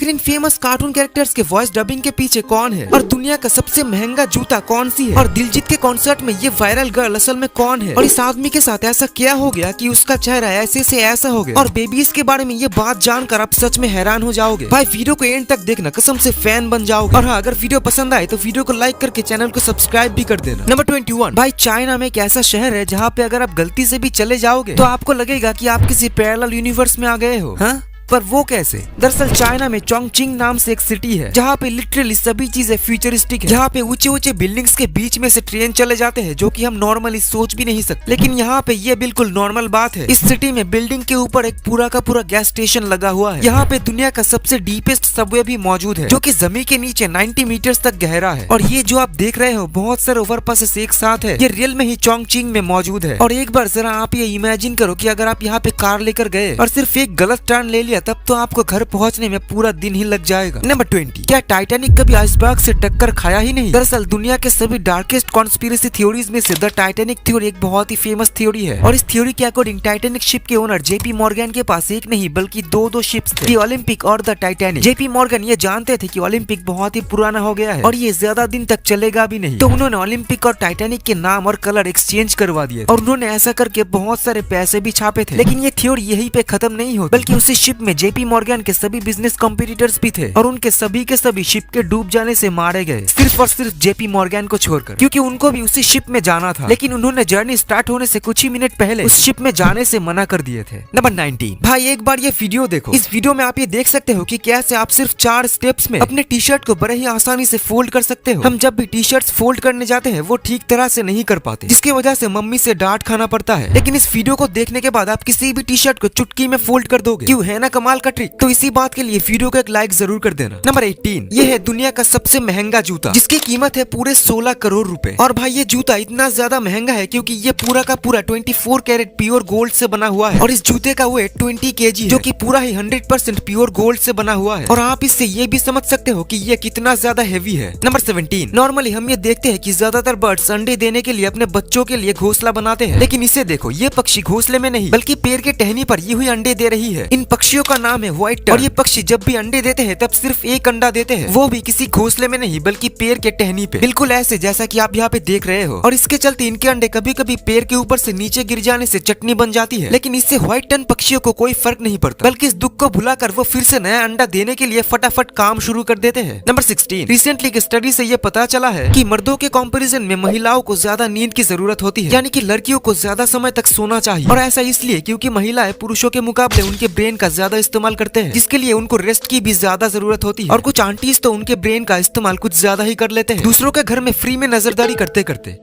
आखिर इन famous cartoon characters के voice dubbing के पीछे कौन है और दुनिया का सबसे महंगा जूता कौन सी है और दिलजीत के कॉन्सर्ट में ये वायरल गर्ल असल में कौन है और इस आदमी के साथ ऐसा क्या हो गया कि उसका चेहरा ऐसे से ऐसा हो गया और बेबीज के बारे में ये बात जानकर आप सच में हैरान हो जाओगे। भाई वीडियो को एंड तक देखना, कसम से फैन बन जाओगे। और हाँ, अगर वीडियो पसंद आए तो वीडियो को लाइक करके चैनल को सब्सक्राइब भी कर देना। नंबर 21। भाई चाइना में एक ऐसा शहर है जहाँ पे अगर आप गलती से भी चले जाओगे तो आपको लगेगा कि आप किसी पैरेलल यूनिवर्स में आ गए हो। हाँ, पर वो कैसे? दरअसल चाइना में चोंगचिंग नाम से एक सिटी है जहाँ पे लिटरली सभी चीजें फ्यूचरिस्टिक है, जहाँ पे ऊंचे ऊंचे बिल्डिंग्स के बीच में से ट्रेन चले जाते हैं जो कि हम नॉर्मली सोच भी नहीं सकते, लेकिन यहाँ पे ये बिल्कुल नॉर्मल बात है। इस सिटी में बिल्डिंग के ऊपर एक पूरा का पूरा गैस स्टेशन लगा हुआ है। यहाँ पे दुनिया का सबसे डीपेस्ट सबवे भी मौजूद है जो कि जमीन के नीचे 90 मीटर्स तक गहरा है। और ये जो आप देख रहे हो बहुत सारे ओवरपासेस एक साथ है, ये रियल में ही चोंगचिंग में मौजूद है। और एक बार जरा आप ये इमेजिन करो कि अगर आप यहाँ पे कार लेकर गए और सिर्फ एक गलत टर्न ले लिया तब तो आपको घर पहुंचने में पूरा दिन ही लग जाएगा। नंबर 20। क्या टाइटैनिक कभी आइसबर्ग से टक्कर खाया ही नहीं? दरअसल दुनिया के सभी डार्केस्ट कॉन्स्पिरेसी थ्योरीज में से द टाइटैनिक थ्योरी एक बहुत ही फेमस थ्योरी है। और इस थ्योरी के अकॉर्डिंग टाइटैनिक शिप के ओनर जेपी मॉर्गन के पास एक नहीं बल्कि दो शिप्स थे, ओलंपिक और द टाइटैनिक। जेपी मॉर्गन ये जानते थे कि ओलंपिक बहुत ही पुराना हो गया है और ये ज्यादा दिन तक चलेगा भी नहीं, तो उन्होंने ओलंपिक और टाइटैनिक के नाम और कलर एक्सचेंज करवा दिए और उन्होंने ऐसा करके बहुत सारे पैसे भी छापे थे। लेकिन ये थ्योरी यहीं पे खत्म नहीं होती, बल्कि उसी शिप में जेपी मॉर्गन के सभी बिजनेस कॉम्पिटिटर्स भी थे और उनके सभी के सभी शिप के डूब जाने से मारे गए, सिर्फ और सिर्फ जेपी मॉर्गन को छोड़कर, क्योंकि उनको भी उसी शिप में जाना था। लेकिन उन्होंने जर्नी स्टार्ट होने से कुछ ही मिनट पहले उस शिप में जाने से मना कर दिए थे। नंबर 19। भाई एक बार ये वीडियो देखो। इस वीडियो में आप ये देख सकते हो कि कैसे आप सिर्फ 4 स्टेप्स में अपने टी शर्ट को बड़े ही आसानी से फोल्ड कर सकते हो। हम जब भी टी शर्ट फोल्ड करने जाते हैं वो ठीक तरह से नहीं कर पाते, जिसकी वजह से मम्मी से डांट खाना पड़ता है। लेकिन इस वीडियो को देखने के बाद आप किसी भी टी शर्ट को चुटकी में फोल्ड कर दोगे। क्यों, है ना कमाल का ट्रिक? तो इसी बात के लिए वीडियो को एक लाइक जरूर कर देना। नंबर 18। ये है दुनिया का सबसे महंगा जूता जिसकी कीमत है पूरे 16 करोड़ रुपए। और भाई ये जूता इतना ज्यादा महंगा है क्योंकि ये पूरा का पूरा 24 कैरेट प्योर गोल्ड से बना हुआ है और इस जूते का वेट 20 kg है जो कि पूरा ही 100% प्योर गोल्ड से बना हुआ है। और आप इससे ये भी समझ सकते हो कि ये कितना ज्यादा हेवी है। नंबर 17। नॉर्मली हम ये देखते हैं कि ज्यादातर बर्ड्स अंडे देने के लिए अपने बच्चों के लिए घोंसला बनाते हैं, लेकिन इसे देखो, ये पक्षी घोंसले में नहीं बल्कि पेड़ के टहनी पर ये हुई अंडे दे रही है। इन पक्षियों का नाम है व्हाइट टर्न और ये पक्षी जब भी अंडे देते हैं तब सिर्फ एक अंडा देते हैं, वो भी किसी घोंसले में नहीं बल्कि पेड़ के टहनी पे, बिल्कुल ऐसे जैसा कि आप यहाँ पे देख रहे हो। और इसके चलते इनके अंडे कभी कभी पेड़ के ऊपर से नीचे गिर जाने से चटनी बन जाती है, लेकिन इससे व्हाइट टर्न पक्षियों को कोई फर्क नहीं पड़ता, बल्कि इस दुख को भुलाकर वो फिर से नया अंडा देने के लिए फटाफट काम शुरू कर देते हैं। नंबर 16। रिसेंटली की स्टडी से ये पता चला है कि मर्दों के कंपैरिजन में महिलाओं को ज्यादा नींद की जरूरत होती है, यानी कि लड़कियों को ज्यादा समय तक सोना चाहिए। और ऐसा इसलिए क्योंकि महिलाएं पुरुषों के मुकाबले उनके ब्रेन का ज्यादा इस्तेमाल करते हैं, जिसके लिए उनको रेस्ट की भी ज्यादा जरूरत होती है। और कुछ आंटीज तो उनके ब्रेन का इस्तेमाल कुछ ज्यादा ही कर लेते हैं, दूसरों के घर में फ्री में नजरदारी करते करते।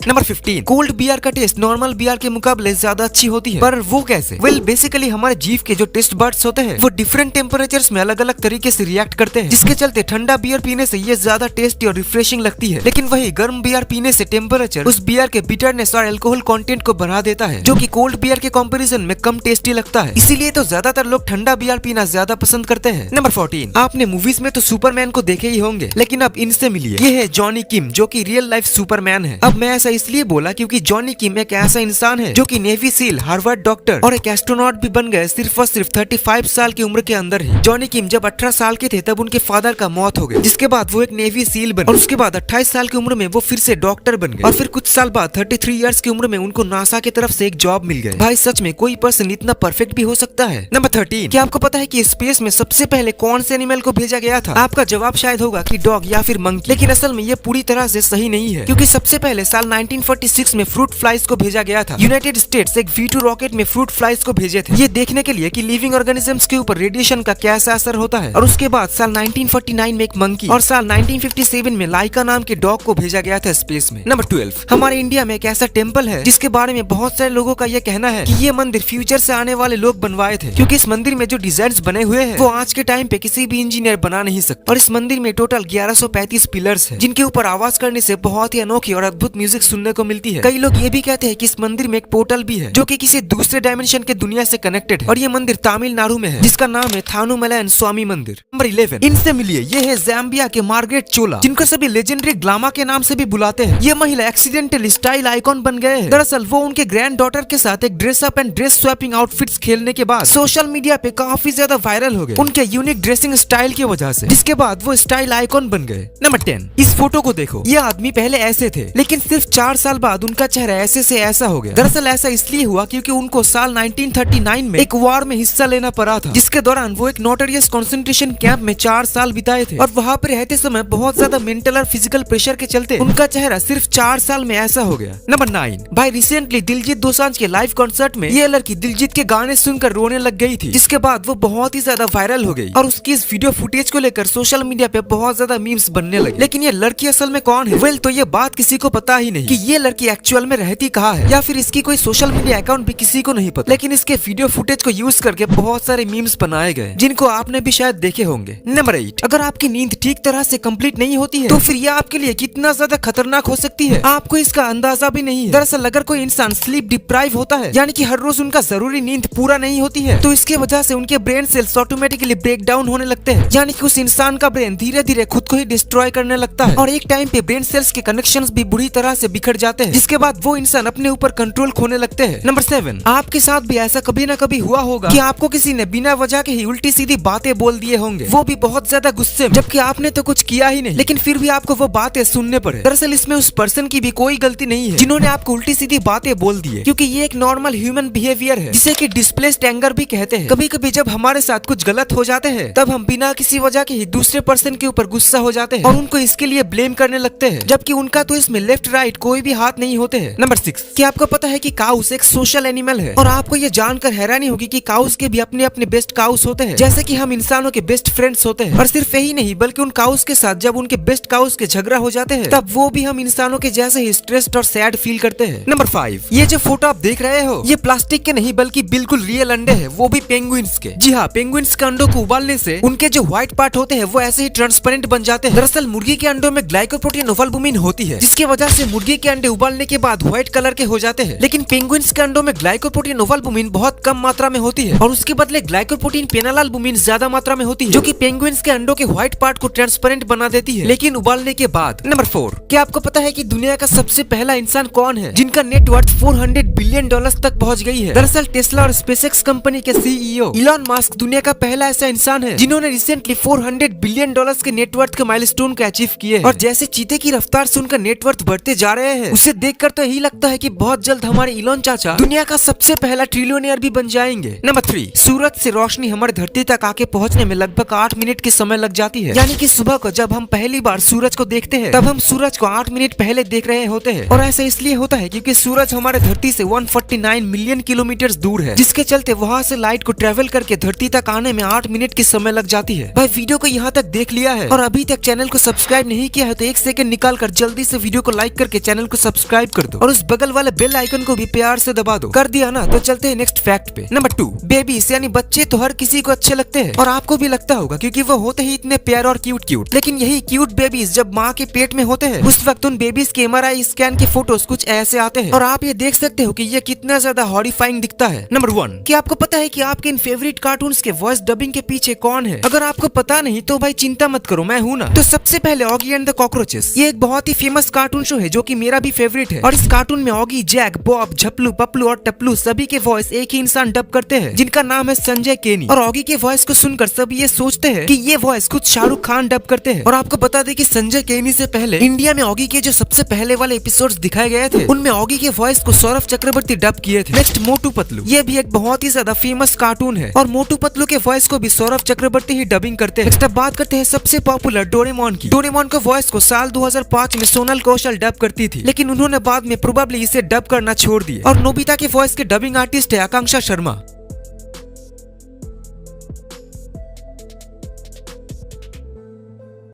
नंबर 15। कोल्ड बियर का टेस्ट नॉर्मल बियर के मुकाबले ज्यादा अच्छी होती है, पर वो कैसे? वेल बेसिकली हमारे जीभ के जो टेस्ट बर्ड्स होते हैं वो डिफरेंट टेम्परेचर्स में अलग अलग तरीके से रिएक्ट करते हैं, जिसके चलते ठंडा बियर पीने से ये ज्यादा टेस्टी और रिफ्रेशिंग लगती है, लेकिन वही गर्म बियर पीने से टेम्परेचर उस बियर के बिटरनेस और अल्कोहल कंटेंट को बढ़ा देता है, जो कि कोल्ड बियर के कंपैरिजन में कम टेस्टी लगता है। इसीलिए तो ज्यादातर लोग ठंडा बियर पीना ज्यादा पसंद करते हैं। नंबर 14। आपने मूवीज में तो सुपरमैन को देखे ही होंगे, लेकिन अब इनसे मिलिए। ये है जॉनी किम जो की रियल लाइफ सुपरमैन है। अब मैं ऐसा इसलिए बोला क्योंकि जॉनी किम एक ऐसा इंसान है जो कि नेवी सील, हार्वर्ड डॉक्टर और एक एस्ट्रोनॉट भी बन गए सिर्फ और सिर्फ 35 साल की उम्र के अंदर ही। जॉनी किम जब 18 साल के थे तब उनके फादर का मौत हो गई, जिसके बाद वो एक नेवी सील बने और उसके बाद 28 साल की उम्र में वो फिर से डॉक्टर बन गए और फिर कुछ साल बाद 33 इयर्स की उम्र में उनको नासा की तरफ से एक जॉब मिल गई। भाई सच में कोई पर्सन इतना परफेक्ट भी हो सकता है। नंबर 13। क्या आपको पता है कि स्पेस में सबसे पहले कौन से एनिमल को भेजा गया था? आपका जवाब शायद होगा कि डॉग या फिर मंकी, लेकिन असल में ये पूरी तरह से सही नहीं है, क्योंकि सबसे पहले साल 1946 में फ्रूट फ्लाइज को भेजा गया था। यूनाइटेड स्टेट्स एक V2 रॉकेट में फ्रूट फ्लाइज को भेजे थे, ये देखने के लिए कि लिविंग ऑर्गेनिजम्स के ऊपर रेडिएशन का कैसा असर होता है। और उसके बाद साल 1949 में एक मंकी और साल 1957 में लाइका नाम के डॉग को भेजा गया था स्पेस में। नंबर 12। हमारे इंडिया में एक ऐसा टेम्पल है जिसके बारे में बहुत सारे लोगों का ये कहना है कि ये मंदिर फ्यूचर से आने वाले लोग बनवाए थे, क्योंकि इस मंदिर में जो डिजाइन बने हुए हैं वो आज के टाइम पे किसी भी इंजीनियर बना नहीं सकता। और इस मंदिर में टोटल 1135 पिलर्स है, जिनके ऊपर आवाज करने से बहुत ही अनोखी और अद्भुत म्यूजिक सुनने को मिलती है। कई लोग ये भी कहते हैं कि इस मंदिर में एक पोर्टल भी है जो कि किसी दूसरे डायमेंशन के दुनिया से कनेक्टेड है और ये मंदिर तमिलनाडु में है जिसका नाम है थानुमलायन स्वामी मंदिर। नंबर 11, इनसे मिलिए। ये है ज़ाम्बिया के मार्गरेट चोला, जिनको सभी लेजेंडरी ग्लामा के नाम से भी बुलाते हैं। ये महिला एक्सीडेंटल स्टाइल आइकॉन बन गए हैं। दरअसल वो उनके ग्रैंड डॉटर के साथ एक dress up and dress swapping outfits खेलने के बाद सोशल मीडिया पे काफी ज्यादा वायरल हो गए उनके यूनिक ड्रेसिंग स्टाइल की वजह से, जिसके बाद वो स्टाइल आइकॉन बन गए। नंबर 10, इस फोटो को देखो। ये आदमी पहले ऐसे थे लेकिन सिर्फ 4 साल बाद उनका चेहरा ऐसे से ऐसा हो गया। दरअसल ऐसा इसलिए हुआ क्योंकि उनको साल 1939 में एक वॉर में हिस्सा लेना पड़ा था, जिसके दौरान वो एक नोटोरियस कंसंट्रेशन कैंप में 4 साल बिताए थे और वहाँ पर रहते समय बहुत ज्यादा मेंटल और फिजिकल प्रेशर के चलते उनका चेहरा सिर्फ 4 साल में ऐसा हो गया। नंबर 9, भाई रिसेंटली दिलजीत दोसांझ के लाइव कॉन्सर्ट में ये लड़की दिलजीत के गाने सुनकर रोने लग गई थी, जिसके बाद वो बहुत ही ज्यादा वायरल हो गई और उसकी इस वीडियो फुटेज को लेकर सोशल मीडिया पे बहुत ज्यादा मीम्स बनने लगे। लेकिन ये लड़की असल में कौन है? वेल, तो ये बात किसी को पता ही नहीं कि ये लड़की एक्चुअल में रहती कहाँ है या फिर इसकी कोई सोशल मीडिया अकाउंट भी किसी को नहीं पता। लेकिन इसके वीडियो फुटेज को यूज करके बहुत सारे मीम्स बनाए गए जिनको आपने भी शायद देखे होंगे। नंबर 8, अगर आपकी नींद ठीक तरह से कंप्लीट नहीं होती है तो फिर यह आपके लिए कितना ज्यादा खतरनाक हो सकती है आपको इसका अंदाजा भी नहीं है। दरअसल अगर कोई इंसान स्लीप डिप्राइव होता है, यानी कि हर रोज उनका जरूरी नींद पूरा नहीं होती है, तो इसके वजह से उनके brain cells automatically break down होने लगते हैं, यानी कि उस इंसान का ब्रेन धीरे धीरे खुद को ही डिस्ट्रॉय करने लगता है और एक टाइम पे ब्रेन सेल्स के कनेक्शंस भी बुरी तरह से बिखर जाते हैं, जिसके बाद वो इंसान अपने ऊपर कंट्रोल खोने लगते हैं। नंबर 7, आपके साथ भी ऐसा कभी ना कभी हुआ होगा कि आपको किसी ने बिना वजह के ही उल्टी सीधी बातें बोल दिए होंगे, वो भी बहुत ज्यादा गुस्से में, जबकि आपने तो कुछ किया ही नहीं, लेकिन फिर भी आपको वो बातें सुनने पड़े। दरअसल इसमें उस पर्सन की भी कोई गलती नहीं है जिन्होंने आपको उल्टी सीधी बातें बोल दी है, क्योंकि ये एक नॉर्मल ह्यूमन बिहेवियर है जिसे कि डिस्प्लेस्ड एंगर भी कहते हैं। कभी कभी जब हमारे साथ कुछ गलत हो जाते हैं तब हम बिना किसी वजह के ही दूसरे पर्सन के ऊपर गुस्सा हो जाते हैं और उनको इसके लिए ब्लेम करने लगते हैं, जबकि उनका तो इसमें लेफ्ट राइट कोई भी हाथ नहीं होते हैं। नंबर 6, क्या आपको पता है कि काउस एक सोशल एनिमल है और आपको ये जानकर हैरानी होगी कि काउस के भी अपने अपने बेस्ट काउस होते हैं, जैसे कि हम इंसानों के बेस्ट फ्रेंड्स होते हैं। और सिर्फ यही नहीं बल्कि उन काउस के साथ जब उनके बेस्ट काउस के झगड़ा हो जाते हैं तब वो भी हम इंसानों के जैसे ही स्ट्रेस्ड और सैड फील करते हैं। नंबर 5, ये जो फोटो आप देख रहे हो ये प्लास्टिक के नहीं बल्कि बिल्कुल रियल अंडे हैं, वो भी पेंगुइन्स के। जी हाँ, पेंगुइन्स के अंडों को उबालने से उनके जो व्हाइट पार्ट होते हैं वो ऐसे ही ट्रांसपेरेंट बन जाते हैं। दरअसल मुर्गी के अंडों में ग्लाइकोप्रोटीन ओवल्बुमिन होती है, जिसकी वजह से मुर्गी के अंडे उबालने के बाद व्हाइट कलर के हो जाते हैं, लेकिन पेंगुइन्स के अंडों में ग्लाइकोप्रोटीन ओवल्बुमिन बहुत कम मात्रा में होती है और उसके बदले ग्लाइकोप्रोटीन पेनालाल्बुमिन ज्यादा मात्रा में होती है, जो कि पेंगुइन्स के अंडों के व्हाइट पार्ट को ट्रांसपेरेंट बना देती है, लेकिन उबालने के बाद। नंबर 4, क्या आपको पता है कि दुनिया का सबसे पहला इंसान कौन है जिनका नेटवर्थ $400 बिलियन तक पहुंच गई है? दरअसल टेस्ला और स्पेसएक्स कंपनी के सीईओ इलॉन मस्क दुनिया का पहला ऐसा इंसान है जिन्होंने रिसेंटली $400 बिलियन के नेटवर्थ के माइलस्टोन को अचीव किए हैं। और जैसे चीते की रफ्तार से उनका नेटवर्थ बढ़ते जा रहे हैं, उसे देखकर तो यही लगता है कि बहुत जल्द हमारे इलॉन चाचा दुनिया का सबसे पहला ट्रिलियनियर भी बन जाएंगे। नंबर 3, सूरज से रोशनी हमारी धरती तक आके पहुंचने में लगभग 8 मिनट की समय लग जाती है, यानी कि सुबह को जब हम पहली बार सूरज को देखते हैं तब हम सूरज को 8 मिनट पहले देख रहे होते हैं। और ऐसा इसलिए होता है क्योंकि सूरज हमारे धरती से 149 मिलियन किलोमीटर दूर है, जिसके चलते वहाँ से लाइट को ट्रेवल करके धरती तक आने में 8 मिनट की समय लग जाती है। भाई वीडियो को यहाँ तक देख लिया है और अभी तक चैनल को सब्सक्राइब नहीं किया है तो 1 सेकंड निकाल कर जल्दी से वीडियो को लाइक करके चैनल को सब्सक्राइब कर दो और उस बगल वाले बेल आइकन को भी प्यार से दबा दो। कर दिया ना? तो चलते हैं नेक्स्ट फैक्ट पे। नंबर 2, बेबीज यानी बच्चे तो हर किसी को अच्छे लगते हैं और आपको भी लगता होगा क्योंकि वो होते ही इतने प्यारे और क्यूट। लेकिन यही क्यूट बेबीज जब माँ के पेट में होते हैं उस वक्त उन बेबीज के MRI स्कैन के फोटोज कुछ ऐसे आते हैं और आप ये देख सकते हो कि ये कितना ज्यादा हॉरिफाइंग दिखता है। नंबर 1, क्या आपको पता है कि आपके इन फेवरेट कार्टून्स के वॉइस डबिंग के पीछे कौन है? अगर आपको पता नहीं तो भाई चिंता मत करो, मैं हूँ ना। तो सबसे पहले ऑगी एंड द कॉकरोचेस, ये एक बहुत ही फेमस कार्टून शो है जो कि मेरा भी फेवरेट है और इस कार्टून में ऑगी, जैक, बॉब, झपलू, पपलू और टपलू सभी के वॉइस एक ही इंसान डब करते हैं जिनका नाम है संजय केनी। और ऑगी के वॉइस को सुनकर सब ये सोचते हैं कि ये वॉइस खुद शाहरुख खान डब करते हैं। और आपको बता दें कि संजय केनी से पहले इंडिया में ऑगी के जो सबसे पहले वाले एपिसोड्स दिखाए गए थे उनमें ऑगी के वॉइस को सौरभ चक्रवर्ती डब किए थे। नेक्स्ट मोटू पतलू, ये भी एक बहुत ही ज्यादा फेमस कार्टून है और मोटू पतलू के वॉइस को भी सौरभ चक्रवर्ती ही डबिंग करते हैं। नेक्स्ट अब बात करते हैं सबसे पॉपुलर डोरेमोन की। डोरेमोन के वॉइस को साल 2005 में सोनल कौशल डब करती थी, लेकिन उन्होंने बाद में प्रोबेबली इसे डब करना छोड़ दिया। और नोबिता के वॉइस के डबिंग आर्टिस्ट है आकांक्षा शर्मा।